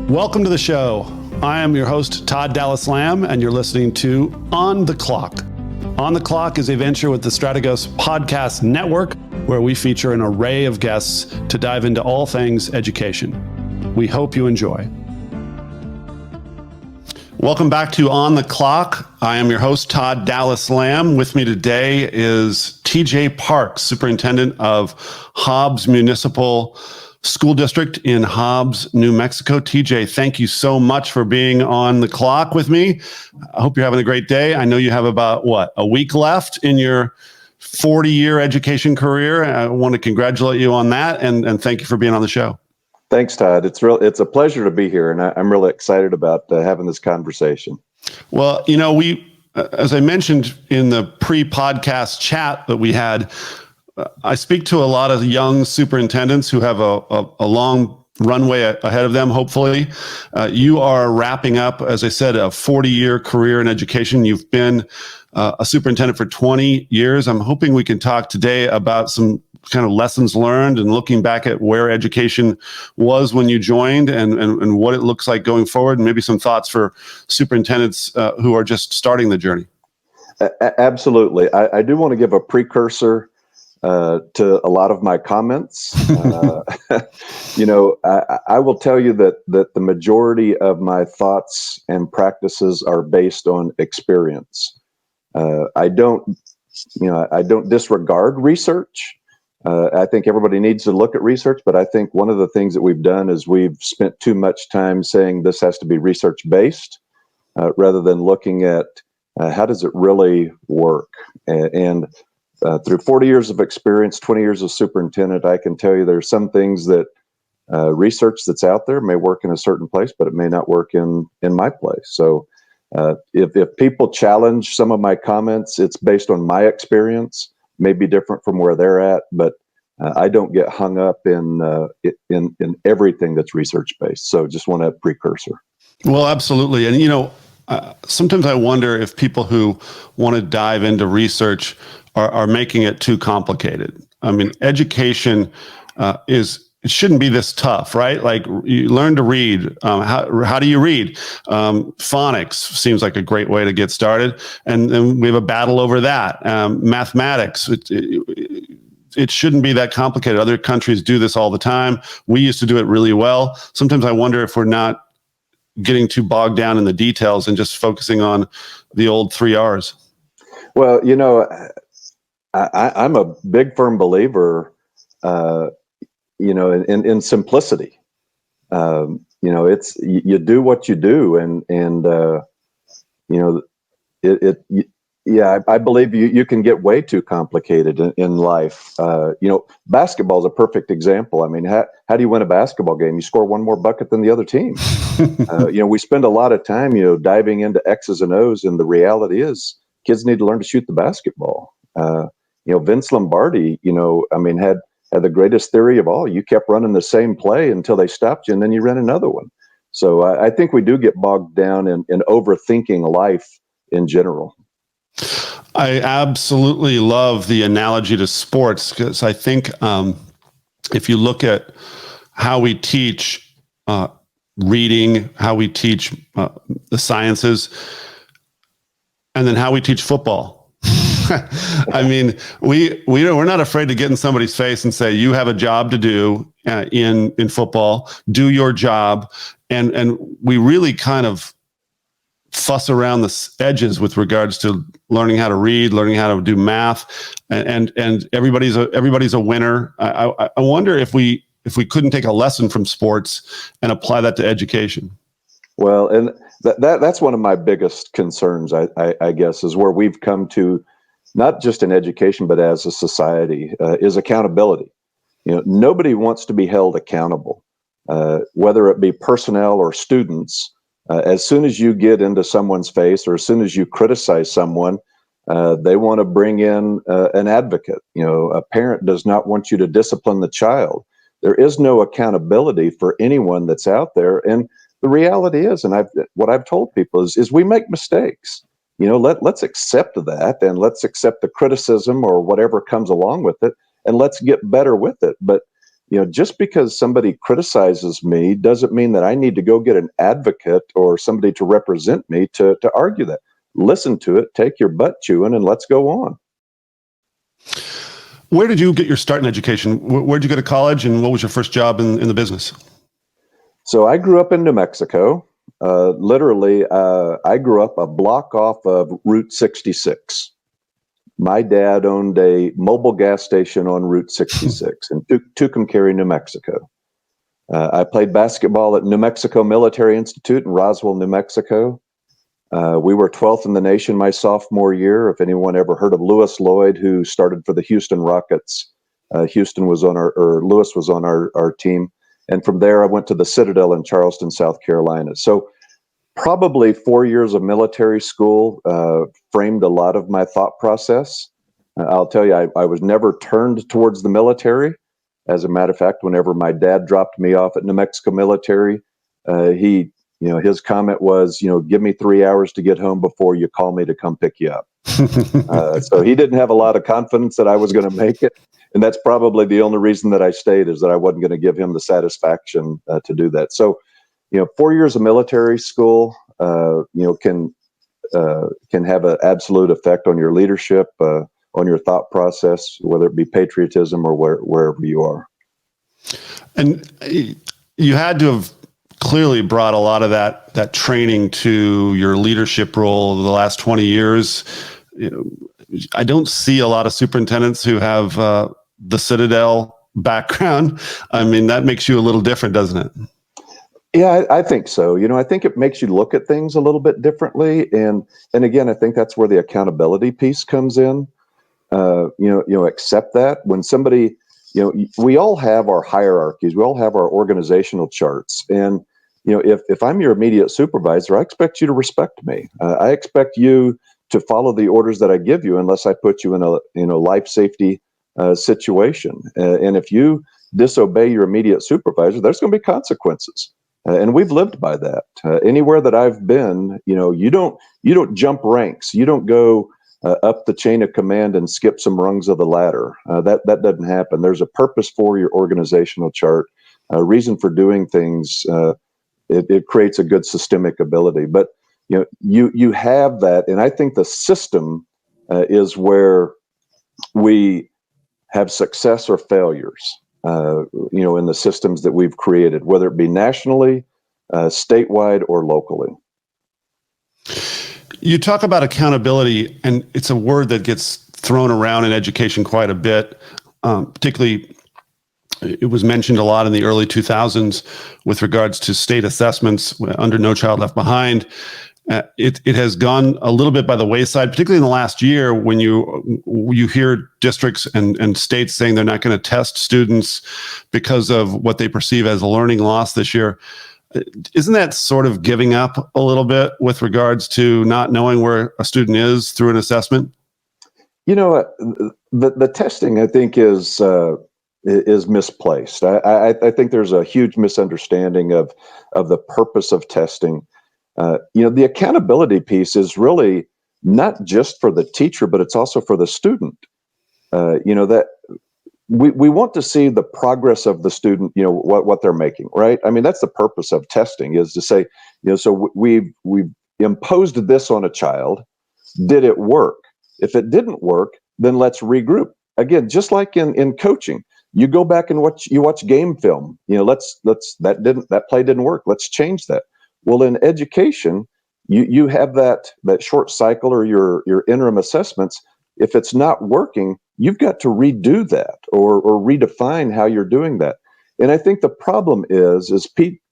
Welcome to the show. I am your host, Todd Dallas Lamb, and you're listening to On the Clock. On the Clock is a venture with the Strategos Podcast Network, where we feature an array of guests to dive into all things education. We hope you enjoy. Welcome back to On the Clock. I am your host, Todd Dallas Lamb. With me today is TJ Parks, Superintendent of Hobbs Municipal School District in Hobbs, New Mexico. TJ, thank you so much for being on the clock with me. I hope you're having a great day. I know you have about, a week left in your 40-year education career. I want to congratulate you on that, and thank you for being on the show. Thanks, Todd. It's a pleasure to be here, and I'm really excited about having this conversation. Well, as I mentioned in the pre-podcast chat that we had, I speak to a lot of young superintendents who have a long runway ahead of them, hopefully. You are wrapping up, as I said, a 40-year career in education. You've been a superintendent for 20 years. I'm hoping we can talk today about some kind of lessons learned and looking back at where education was when you joined and what it looks like going forward, and maybe some thoughts for superintendents who are just starting the journey. Absolutely. I do want to give a precursor to a lot of my comments. I will tell you that the majority of my thoughts and practices are based on experience. I don't disregard research. I think everybody needs to look at research, but I think one of the things that we've done is we've spent too much time saying this has to be research-based rather than looking at how does it really work. And through 40 years of experience, 20 years as superintendent, I can tell you there's some things that research that's out there may work in a certain place, but it may not work in my place. So if people challenge some of my comments, it's based on my experience, may be different from where they're at, but I don't get hung up in everything that's research-based. So just want to have precursor. Well, absolutely. And, sometimes I wonder if people who want to dive into research are making it too complicated. I mean, education it shouldn't be this tough, right? Like, you learn to read. How do you read? Phonics seems like a great way to get started. And then we have a battle over that. Mathematics, it shouldn't be that complicated. Other countries do this all the time. We used to do it really well. Sometimes I wonder if we're not getting too bogged down in the details and just focusing on the old 3 R's. Well, I'm a big firm believer, in simplicity. It's you do what you do, I believe you can get way too complicated in life. Basketball is a perfect example. I mean, how do you win a basketball game? You score one more bucket than the other team. We spend a lot of time, diving into X's and O's, and the reality is kids need to learn to shoot the basketball. Vince Lombardi, had the greatest theory of all. You kept running the same play until they stopped you, and then you ran another one. So I think we do get bogged down in overthinking life in general. I absolutely love the analogy to sports, because I think if you look at how we teach reading, how we teach the sciences, and then how we teach football. I mean, we're not afraid to get in somebody's face and say, you have a job to do in football, do your job. And we really kind of fuss around the edges with regards to learning how to read, learning how to do math, and everybody's a winner. I wonder if we couldn't take a lesson from sports and apply that to education. Well, and that's one of my biggest concerns, I guess, is where we've come to, not just in education, but as a society, is accountability. Nobody wants to be held accountable, whether it be personnel or students. As soon as you get into someone's face, or as soon as you criticize someone, they want to bring in an advocate. A parent does not want you to discipline the child. There is no accountability for anyone that's out there. And the reality is, and what I've told people is we make mistakes. Let's accept that, and let's accept the criticism or whatever comes along with it, and let's get better with it. But just because somebody criticizes me doesn't mean that I need to go get an advocate or somebody to represent me to argue that. Listen to it, take your butt chewing, and let's go on. Where did you get your start in education? Where did you go to college, and what was your first job in the business? So I grew up in New Mexico. Literally, I grew up a block off of Route 66. My dad owned a mobile gas station on Route 66 in Tucumcari, New Mexico. I played basketball at New Mexico Military Institute in Roswell, New Mexico. We were 12th in the nation my sophomore year. If anyone ever heard of Lewis Lloyd, who started for the Houston Rockets, Lewis was on our team. And from there, I went to the Citadel in Charleston, South Carolina. So probably 4 years of military school framed a lot of my thought process. I'll tell you, I was never turned towards the military. As a matter of fact, whenever my dad dropped me off at New Mexico Military, his comment was, give me 3 hours to get home before you call me to come pick you up. So he didn't have a lot of confidence that I was going to make it. And that's probably the only reason that I stayed, is that I wasn't going to give him the satisfaction to do that. So, 4 years of military school, can have an absolute effect on your leadership, on your thought process, whether it be patriotism or wherever you are. And you had to have clearly brought a lot of that training to your leadership role over the last 20 years. I don't see a lot of superintendents who have the Citadel background. I mean, that makes you a little different, doesn't it? Yeah, I think so. I think it makes you look at things a little bit differently. And again, I think that's where the accountability piece comes in. Accept that when somebody, we all have our hierarchies, we all have our organizational charts. And, if I'm your immediate supervisor, I expect you to respect me. I expect you to follow the orders that I give you, unless I put you in a life safety situation. And if you disobey your immediate supervisor, there's going to be consequences. And we've lived by that. Anywhere that I've been, you don't jump ranks. You don't go up the chain of command and skip some rungs of the ladder. That doesn't happen. There's a purpose for your organizational chart, a reason for doing things. It creates a good systemic ability. But you have that, and I think the system is where we have success or failures. In the systems that we've created, whether it be nationally, statewide, or locally. You talk about accountability, and it's a word that gets thrown around in education quite a bit. Particularly, it was mentioned a lot in the early 2000s with regards to state assessments under No Child Left Behind. It has gone a little bit by the wayside, particularly in the last year, when you hear districts and states saying they're not going to test students because of what they perceive as a learning loss this year. Isn't that sort of giving up a little bit with regards to not knowing where a student is through an assessment? The testing, I think, is misplaced. I think there's a huge misunderstanding of the purpose of testing. The accountability piece is really not just for the teacher, but it's also for the student. That we want to see the progress of the student, what they're making, right? I mean, that's the purpose of testing, is to say, so we've imposed this on a child. Did it work? If it didn't work, then let's regroup. Again, just like in coaching, you go back and watch game film. That play didn't work. Let's change that. Well, in education, you have that short cycle or your interim assessments. If it's not working, you've got to redo that or redefine how you're doing that. And I think the problem is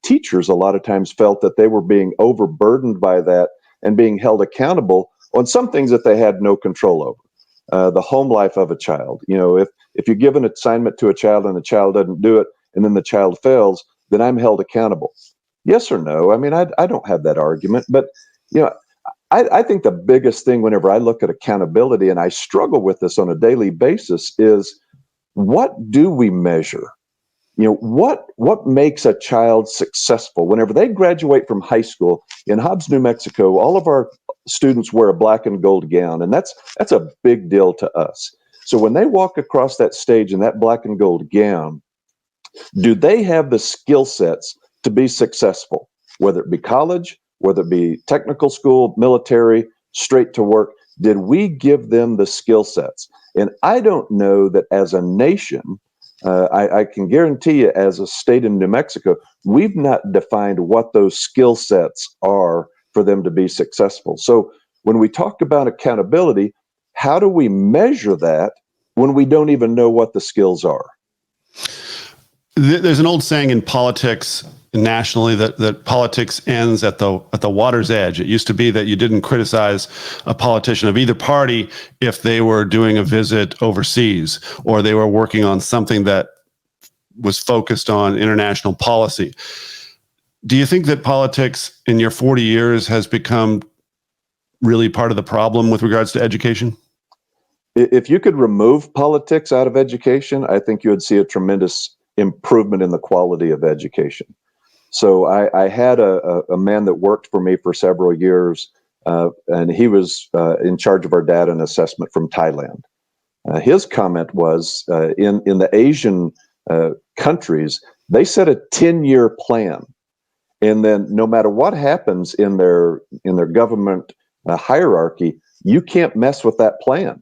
teachers a lot of times felt that they were being overburdened by that and being held accountable on some things that they had no control over. The home life of a child. If you give an assignment to a child and the child doesn't do it, and then the child fails, then I'm held accountable. Yes or no? I mean, I don't have that argument, but I think the biggest thing whenever I look at accountability, and I struggle with this on a daily basis, is what do we measure? What makes a child successful? Whenever they graduate from high school in Hobbs, New Mexico, all of our students wear a black and gold gown, and that's a big deal to us. So when they walk across that stage in that black and gold gown, Do they have the skill sets to be successful, whether it be college, whether it be technical school, military, straight to work? Did we give them the skill sets? And I don't know that as a nation, I can guarantee you, as a state in New Mexico, we've not defined what those skill sets are for them to be successful. So when we talk about accountability, how do we measure that when we don't even know what the skills are? There's an old saying in politics nationally that politics ends at the water's edge. It used to be that you didn't criticize a politician of either party if they were doing a visit overseas or they were working on something that was focused on international policy. Do you think that politics in your 40 years has become really part of the problem with regards to education? If you could remove politics out of education, I think you would see a tremendous improvement in the quality of education. So I had a man that worked for me for several years, and he was in charge of our data and assessment from Thailand. His comment was, in the Asian countries, they set a 10-year plan, and then no matter what happens in their government hierarchy, you can't mess with that plan.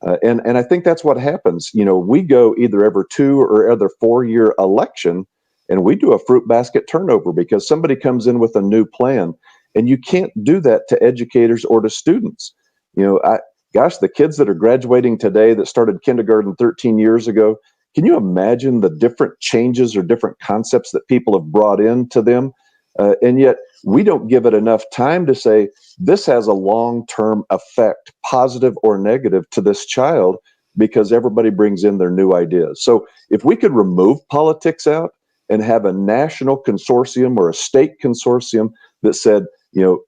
And I think that's what happens. You know, we go either every 2 or every 4-year election, and we do a fruit basket turnover because somebody comes in with a new plan, and you can't do that to educators or to students. You know, gosh, the kids that are graduating today that started kindergarten 13 years ago, can you imagine the different changes or different concepts that people have brought into them? And yet we don't give it enough time to say, this has a long-term effect, positive or negative, to this child, because everybody brings in their new ideas. So if we could remove politics out and have a national consortium or a state consortium that said, you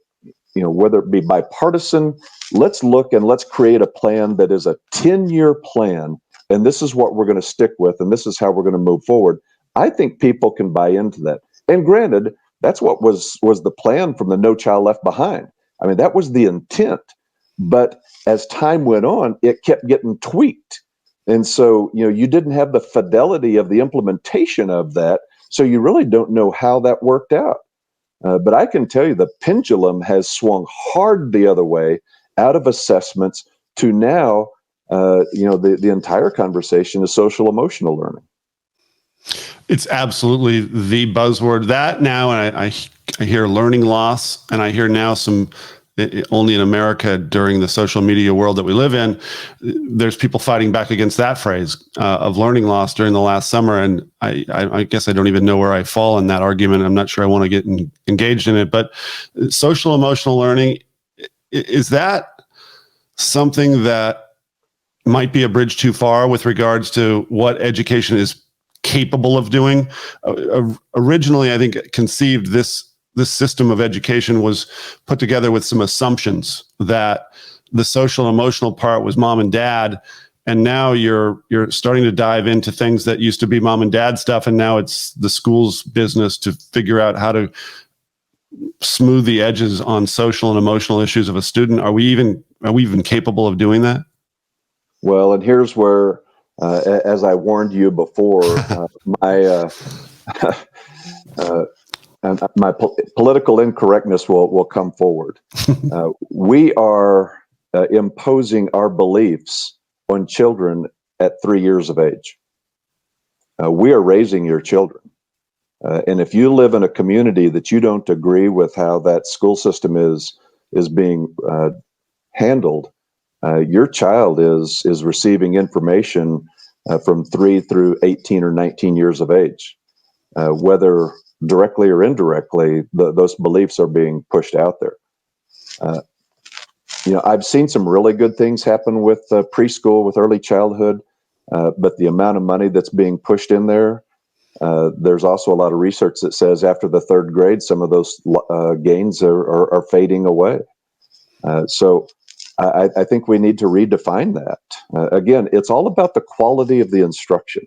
know, whether it be bipartisan, let's look and let's create a plan that is a 10-year plan, and this is what we're going to stick with, and this is how we're going to move forward. I think people can buy into that. And granted, that's what was the plan from the No Child Left Behind. I mean, that was the intent. But as time went on, it kept getting tweaked. And so, you know, you didn't have the fidelity of the implementation of that. So you really don't know how that worked out. But I can tell you the pendulum has swung hard the other way, out of assessments to now, you know, the entire conversation is social emotional learning. It's absolutely the buzzword. That now, and I hear learning loss, and I hear now some, only in America during the social media world that we live in, there's people fighting back against that phrase of learning loss during the last summer. And I guess I don't even know where I fall in that argument. I'm not sure I want to get engaged in it, but social emotional learning, is that something that might be a bridge too far with regards to what education is capable of doing? Originally, I think conceived this system of education was put together with some assumptions that the social emotional part was mom and dad, and now you're starting to dive into things that used to be mom and dad stuff, and now it's the school's business to figure out how to smooth the edges on social and emotional issues of a student. Are we even capable of doing that? Well, and here's where, as I warned you before, my political incorrectness will come forward. We are imposing our beliefs on children at 3 years of age. We are raising your children. And if you live in a community that you don't agree with how that school system is being handled, your child is receiving information from 3 through 18 or 19 years of age. Whether directly or indirectly, those beliefs are being pushed out there. You know, I've seen some really good things happen with preschool, with early childhood, but the amount of money that's being pushed in there, there's also a lot of research that says after the 3rd grade, some of those gains are fading away. So I think we need to redefine that. Again, it's all about the quality of the instruction.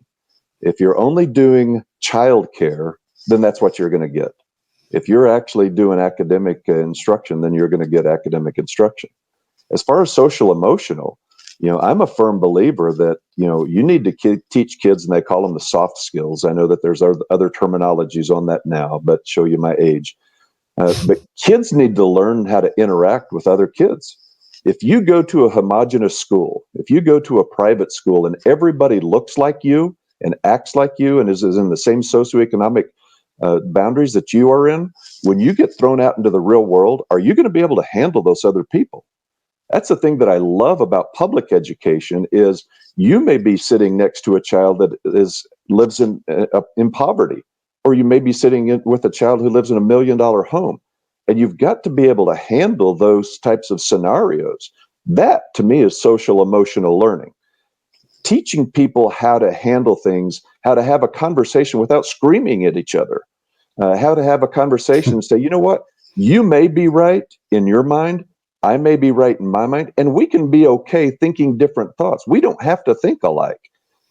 If you're only doing childcare, then that's what you're going to get. If you're actually doing academic instruction, then you're going to get academic instruction. As far as social emotional, I'm a firm believer that, you need to teach kids, and they call them the soft skills. I know that there's other terminologies on that now, but show you my age. But kids need to learn how to interact with other kids. If you go to a homogenous school, if you go to a private school and everybody looks like you and acts like you and is in the same socioeconomic boundaries that you are in, when you get thrown out into the real world, are you going to be able to handle those other people? That's the thing that I love about public education is you may be sitting next to a child that lives in poverty, or you may be sitting with a child who lives in $1 million home. And you've got to be able to handle those types of scenarios. That, to me, is social emotional learning. Teaching people how to handle things, how to have a conversation without screaming at each other, how to have a conversation and say, you know what, you may be right in your mind, I may be right in my mind, and we can be okay thinking different thoughts. We don't have to think alike,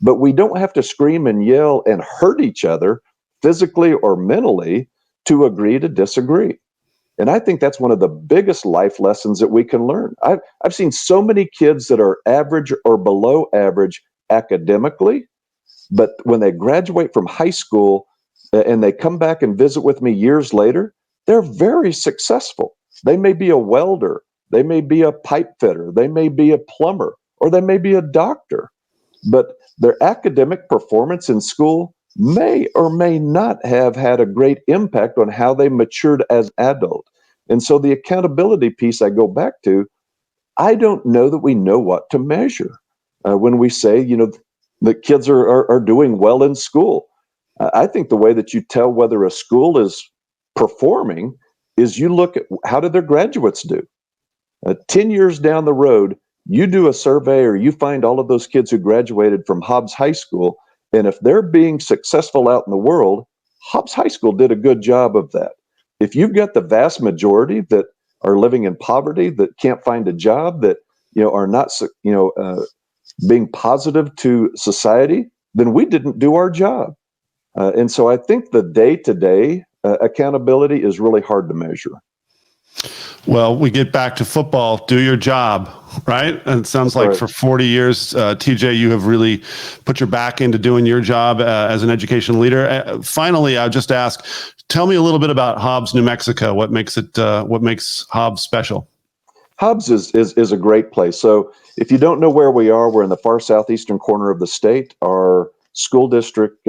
but we don't have to scream and yell and hurt each other physically or mentally to agree to disagree. And I think that's one of the biggest life lessons that we can learn. I've seen so many kids that are average or below average academically, but when they graduate from high school and they come back and visit with me years later, they're very successful. They may be a welder, they may be a pipe fitter, they may be a plumber, or they may be a doctor. But their academic performance in school may or may not have had a great impact on how they matured as adult. And so the accountability piece I go back to, I don't know that we know what to measure when we say, the kids are doing well in school. I think the way that you tell whether a school is performing is you look at how did their graduates do. 10 years down the road, you do a survey or you find all of those kids who graduated from Hobbs High School, and if they're being successful out in the world, Hobbs High School did a good job of that. If you've got the vast majority that are living in poverty, that can't find a job, that are not being positive to society, then we didn't do our job. And so I think the day-to-day accountability is really hard to measure. Well, we get back to football. Do your job, right? And it sounds like for 40 years, TJ, you have really put your back into doing your job as an education leader. Finally, I'll just ask, tell me a little bit about Hobbs, New Mexico. What makes Hobbs special? Hobbs is a great place. So if you don't know where we are, we're in the far southeastern corner of the state. Our school district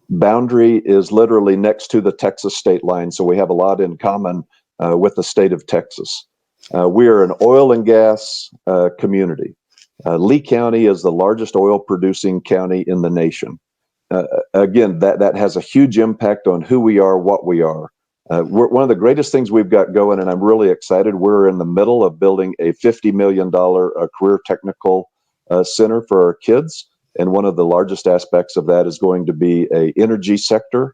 boundary is literally next to the Texas state line. So we have a lot in common with the state of Texas. We are an oil and gas community. Lee County is the largest oil producing county in the nation. Again, that has a huge impact on who we are, what we are. One of the greatest things we've got going, and I'm really excited, we're in the middle of building a $50 million career technical center for our kids. And one of the largest aspects of that is going to be a energy sector.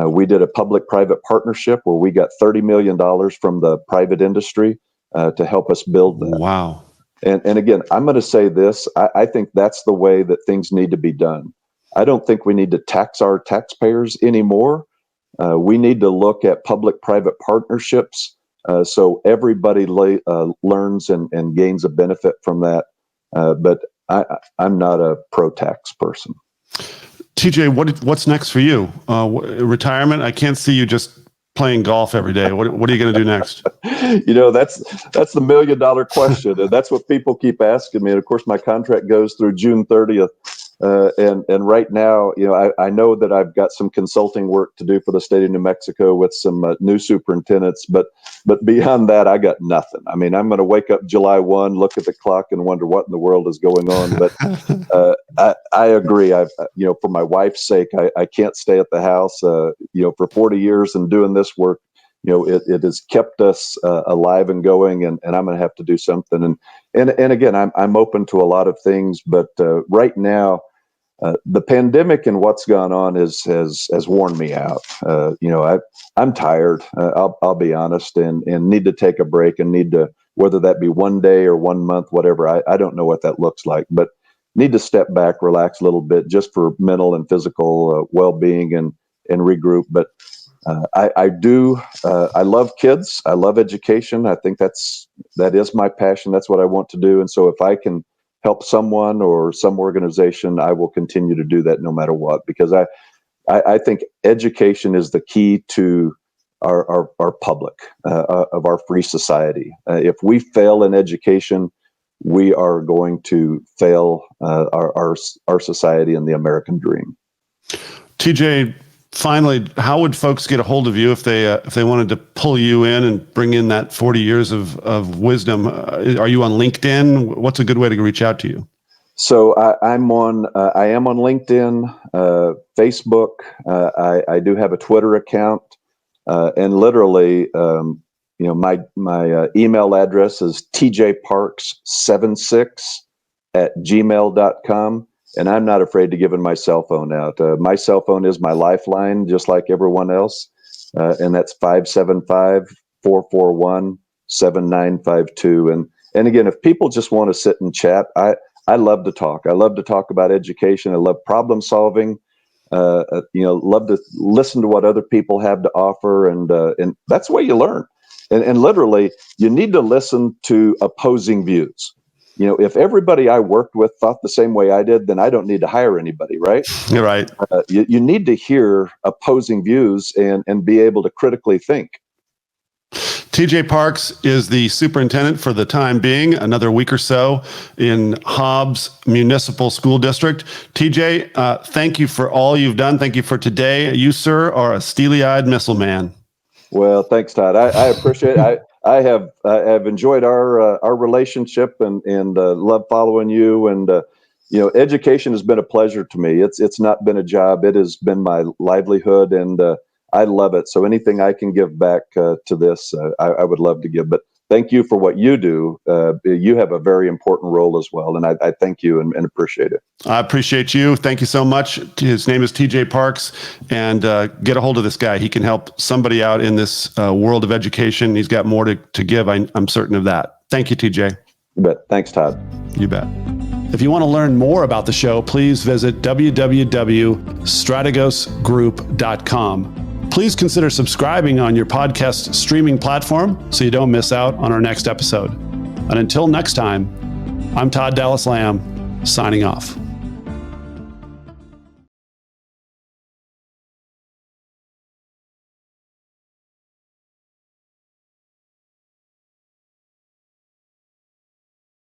We did a public-private partnership where we got $30 million from the private industry to help us build that. Wow. And again, I'm going to say this, I think that's the way that things need to be done. I don't think we need to tax our taxpayers anymore. We need to look at public-private partnerships so everybody learns and gains a benefit from that. But I'm not a pro-tax person. TJ, what's next for you? Retirement? I can't see you just playing golf every day. What are you going to do next? That's the $1 million question, and that's what people keep asking me. And of course, my contract goes through June 30th. And right now, I know that I've got some consulting work to do for the state of New Mexico with some new superintendents, but beyond that, I got nothing. I mean, I'm going to wake up July 1, look at the clock, and wonder what in the world is going on. But I agree. For my wife's sake, I can't stay at the house. For 40 years and doing this work, it has kept us alive and going, and I'm going to have to do something. And again, I'm open to a lot of things, but right now, the pandemic and what's gone on has worn me out. I'm tired. I'll be honest, and need to take a break, and need to, whether that be one day or 1 month, whatever. I don't know what that looks like, but need to step back, relax a little bit, just for mental and physical well-being, and regroup. But I do. I love kids. I love education. I think that is my passion. That's what I want to do. And so if I can help someone or some organization, I will continue to do that no matter what, because I think education is the key to our public, of our free society. If we fail in education, we are going to fail our society and the American dream. TJ, finally, how would folks get a hold of you if they wanted to pull you in and bring in that 40 years of wisdom? Are you on LinkedIn? What's a good way to reach out to you? So I am on LinkedIn, Facebook. I do have a Twitter account, and literally, my email address is tjparks76@gmail.com. And I'm not afraid to give my cell phone out. My cell phone is my lifeline, just like everyone else. And that's 575-441-7952. And again, if people just want to sit and chat, I love to talk. I love to talk about education. I love problem solving. Love to listen to what other people have to offer. And that's the way you learn. And literally, you need to listen to opposing views. If everybody I worked with thought the same way I did, then I don't need to hire anybody, right? You're right. You need to hear opposing views and be able to critically think. TJ Parks is the superintendent for the time being, another week or so in Hobbs Municipal School District. TJ, thank you for all you've done. Thank you for today. You, sir, are a steely-eyed missile man. Well, thanks, Todd. I appreciate it. I have enjoyed our relationship and love following you. And education has been a pleasure to me. It's not been a job. It has been my livelihood, and I love it. So anything I can give back to this, I would love to give. But thank you for what you do. You have a very important role as well, and I thank you and appreciate it. I appreciate you. Thank you so much. His name is TJ Parks, and get a hold of this guy. He can help somebody out in this world of education. He's got more to give. I'm certain of that. Thank you, TJ. You bet. Thanks, Todd. You bet. If you want to learn more about the show, please visit www.strategosgroup.com. Please consider subscribing on your podcast streaming platform so you don't miss out on our next episode. And until next time, I'm Todd Dallas Lamb, signing off.